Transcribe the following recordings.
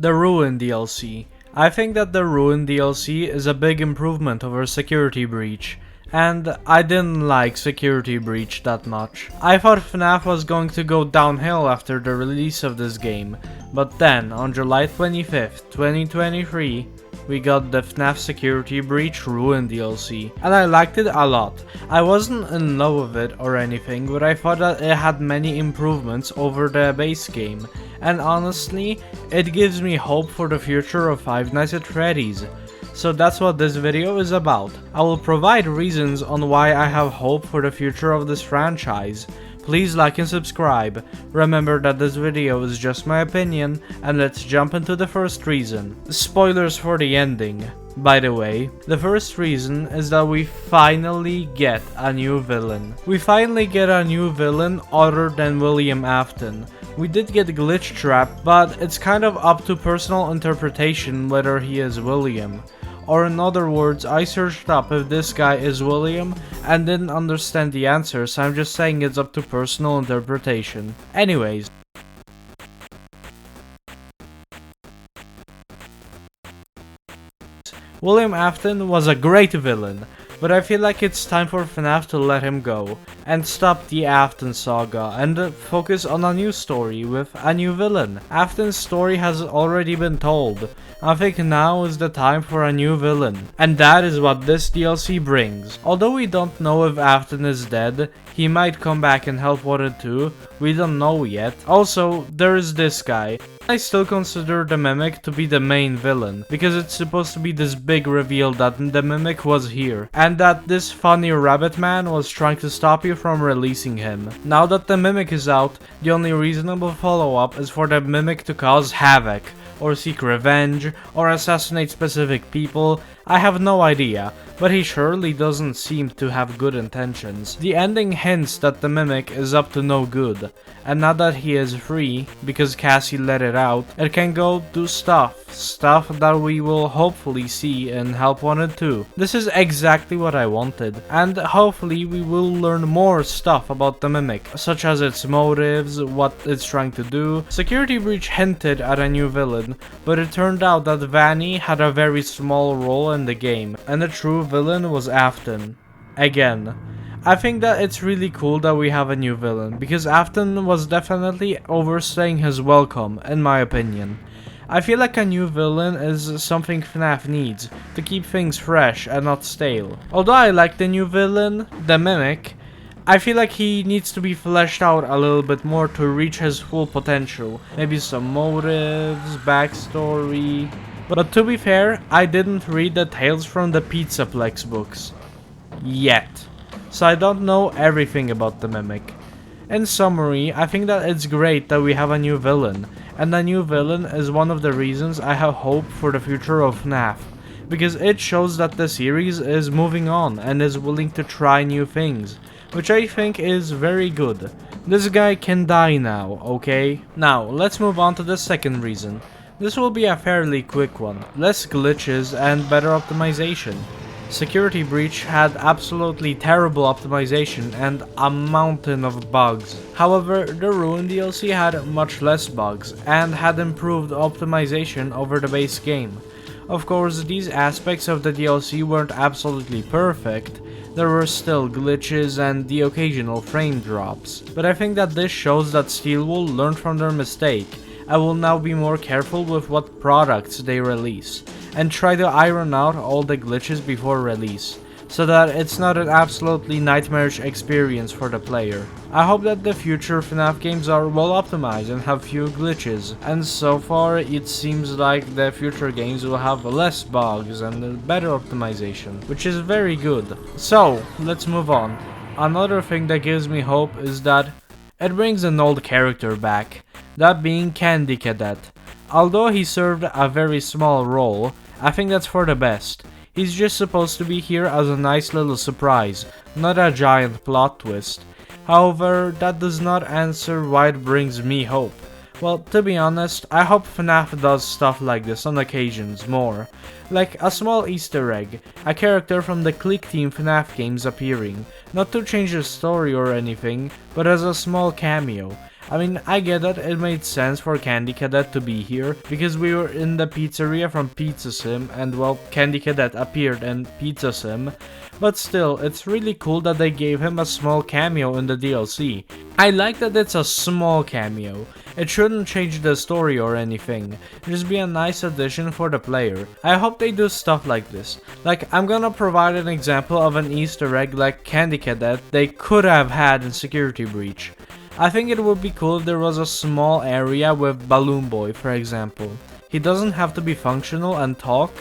The Ruin DLC. I think that the Ruin DLC is a big improvement over Security Breach, and I didn't like Security Breach that much. I thought FNAF was going to go downhill after the release of this game, but then on July 25th, 2023, we got the FNAF Security Breach Ruin DLC, and I liked it a lot. I wasn't in love with it or anything, but I thought that it had many improvements over the base game, and honestly, it gives me hope for the future of Five Nights at Freddy's. So that's what this video is about. I will provide reasons on why I have hope for the future of this franchise. Please like and subscribe. Remember that this video is just my opinion, and let's jump into the first reason. Spoilers for the ending. By the way, the first reason is that we finally get a new villain. We finally get a new villain other than William Afton. We did get Glitch Trap, but it's kind of up to personal interpretation whether he is William. Or in other words, I searched up if this guy is William and didn't understand the answer, so I'm just saying it's up to personal interpretation. Anyways. William Afton was a great villain, but I feel like it's time for FNAF to let him go and stop the Afton saga and focus on a new story with a new villain. Afton's story has already been told. I think now is the time for a new villain, and that is what this DLC brings. Although we don't know if Afton is dead, he might come back and help Wanted 2, we don't know yet. Also, there is this guy. I still consider the Mimic to be the main villain, because it's supposed to be this big reveal that the Mimic was here, and that this funny rabbit man was trying to stop you from releasing him. Now that the Mimic is out, the only reasonable follow-up is for the Mimic to cause havoc, or seek revenge, or assassinate specific people. I have no idea, but he surely doesn't seem to have good intentions. The ending hints that the Mimic is up to no good, and now that he is free, because Cassie let it out, it can go do stuff that we will hopefully see in Help Wanted 2. This is exactly what I wanted, and hopefully we will learn more stuff about the Mimic, such as its motives, what it's trying to do. Security Breach hinted at a new villain, but it turned out that Vanny had a very small role in the game, and the true villain was Afton. Again. I think that it's really cool that we have a new villain, because Afton was definitely overstaying his welcome, in my opinion. I feel like a new villain is something FNAF needs, to keep things fresh and not stale. Although I like the new villain, the Mimic, I feel like he needs to be fleshed out a little bit more to reach his full potential. Maybe some motives, backstory. But to be fair, I didn't read the Tales from the Pizzaplex books. Yet. So I don't know everything about the Mimic. In summary, I think that it's great that we have a new villain, and a new villain is one of the reasons I have hope for the future of FNAF, because it shows that the series is moving on and is willing to try new things, which I think is very good. This guy can die now, okay? Now, let's move on to the second reason. This will be a fairly quick one, less glitches and better optimization. Security Breach had absolutely terrible optimization and a mountain of bugs. However, the Ruin DLC had much less bugs and had improved optimization over the base game. Of course, these aspects of the DLC weren't absolutely perfect. There were still glitches and the occasional frame drops. But I think that this shows that Steelwool learned from their mistake and will now be more careful with what products they release, and try to iron out all the glitches before release, so that it's not an absolutely nightmarish experience for the player. I hope that the future FNAF games are well optimized and have few glitches, and so far it seems like the future games will have less bugs and better optimization, which is very good. So, let's move on. Another thing that gives me hope is that it brings an old character back, that being Candy Cadet. Although he served a very small role, I think that's for the best. He's just supposed to be here as a nice little surprise, not a giant plot twist. However, that does not answer why it brings me hope. Well, to be honest, I hope FNAF does stuff like this on occasions more. Like a small Easter egg, a character from the Click Team FNAF games appearing, not to change the story or anything, but as a small cameo. I mean, I get that it made sense for Candy Cadet to be here, because we were in the pizzeria from Pizza Sim, and well, Candy Cadet appeared in Pizza Sim, but still, it's really cool that they gave him a small cameo in the DLC. I like that it's a small cameo. It shouldn't change the story or anything, just be a nice addition for the player. I hope they do stuff like this. Like, I'm gonna provide an example of an Easter egg like Candy Cadet they could have had in Security Breach. I think it would be cool if there was a small area with Balloon Boy, for example. He doesn't have to be functional and talk,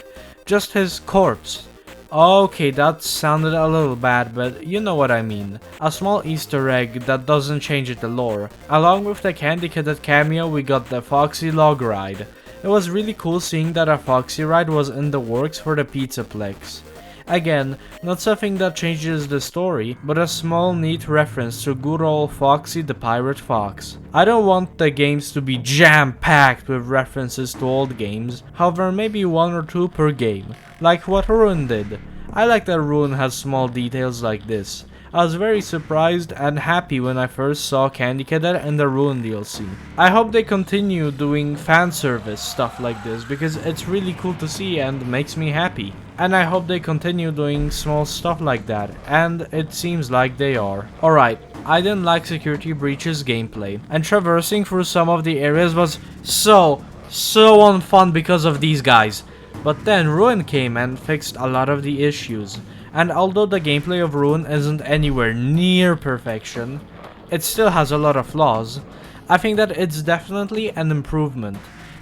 just his corpse. Okay, that sounded a little bad, but you know what I mean. A small Easter egg that doesn't change the lore. Along with the Candy Cadet cameo, we got the Foxy Log Ride. It was really cool seeing that a Foxy ride was in the works for the Pizzaplex. Again, not something that changes the story, but a small neat reference to good old Foxy the Pirate Fox. I don't want the games to be jam-packed with references to old games, however maybe one or two per game, like what Ruin did. I like that Ruin has small details like this. I was very surprised and happy when I first saw Candy Cadet in the Ruin DLC. I hope they continue doing fan service stuff like this because it's really cool to see and makes me happy. And I hope they continue doing small stuff like that, and it seems like they are. Alright, I didn't like Security Breach's gameplay, and traversing through some of the areas was so unfun because of these guys. But then Ruin came and fixed a lot of the issues. And although the gameplay of Ruin isn't anywhere near perfection, it still has a lot of flaws. I think that it's definitely an improvement.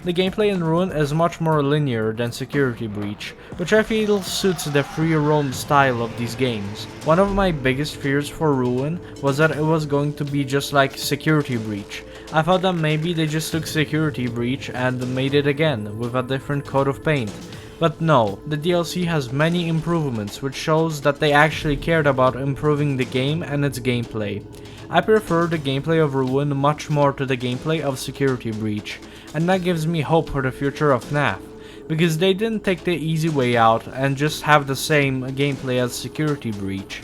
The gameplay in Ruin is much more linear than Security Breach, which I feel suits the free roam style of these games. One of my biggest fears for Ruin was that it was going to be just like Security Breach. I thought that maybe they just took Security Breach and made it again with a different coat of paint. But no, the DLC has many improvements, which shows that they actually cared about improving the game and its gameplay. I prefer the gameplay of Ruin much more to the gameplay of Security Breach, and that gives me hope for the future of FNAF, because they didn't take the easy way out and just have the same gameplay as Security Breach,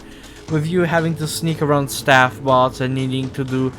with you having to sneak around staff bots and needing to do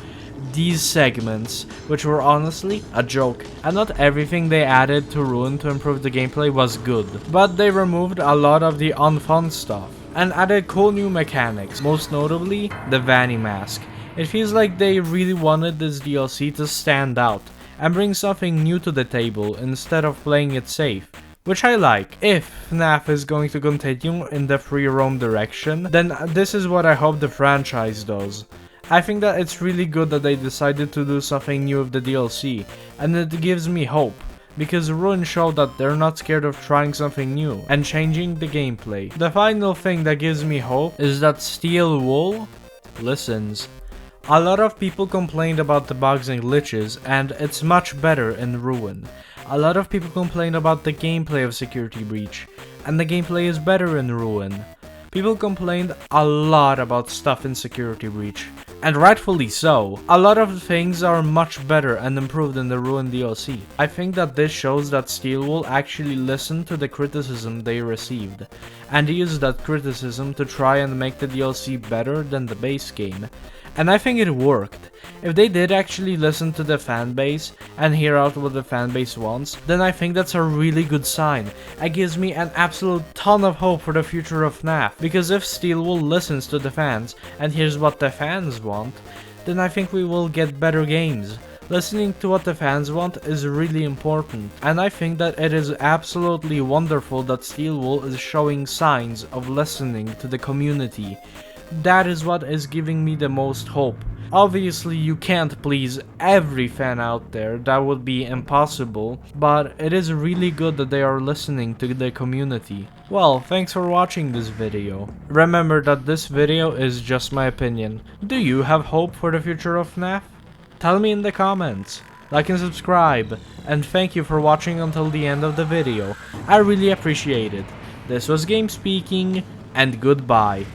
these segments, which were honestly a joke, and not everything they added to Ruin to improve the gameplay was good, but they removed a lot of the unfun stuff, and added cool new mechanics, most notably the Vanny Mask. It feels like they really wanted this DLC to stand out, and bring something new to the table instead of playing it safe, which I like. If FNAF is going to continue in the free roam direction, then this is what I hope the franchise does. I think that it's really good that they decided to do something new with the DLC, and it gives me hope, because Ruin showed that they're not scared of trying something new and changing the gameplay. The final thing that gives me hope is that Steel Wool listens. A lot of people complained about the bugs and glitches, and it's much better in Ruin. A lot of people complained about the gameplay of Security Breach, and the gameplay is better in Ruin. People complained a lot about stuff in Security Breach, and rightfully so. A lot of things are much better and improved in the Ruin DLC. I think that this shows that Steelwool actually listened to the criticism they received, and used that criticism to try and make the DLC better than the base game. And I think it worked. If they did actually listen to the fanbase and hear out what the fanbase wants, then I think that's a really good sign. It gives me an absolute ton of hope for the future of FNAF, because if Steelwool listens to the fans and hears what the fans want, then I think we will get better games. Listening to what the fans want is really important, and I think that it is absolutely wonderful that Steelwool is showing signs of listening to the community. That is what is giving me the most hope. Obviously you can't please every fan out there, that would be impossible, but it is really good that they are listening to the community. Well, thanks for watching this video. Remember that this video is just my opinion. Do you have hope for the future of FNAF? Tell me in the comments. Like and subscribe, and thank you for watching until the end of the video. I really appreciate it. This was GameSpeaking, and goodbye.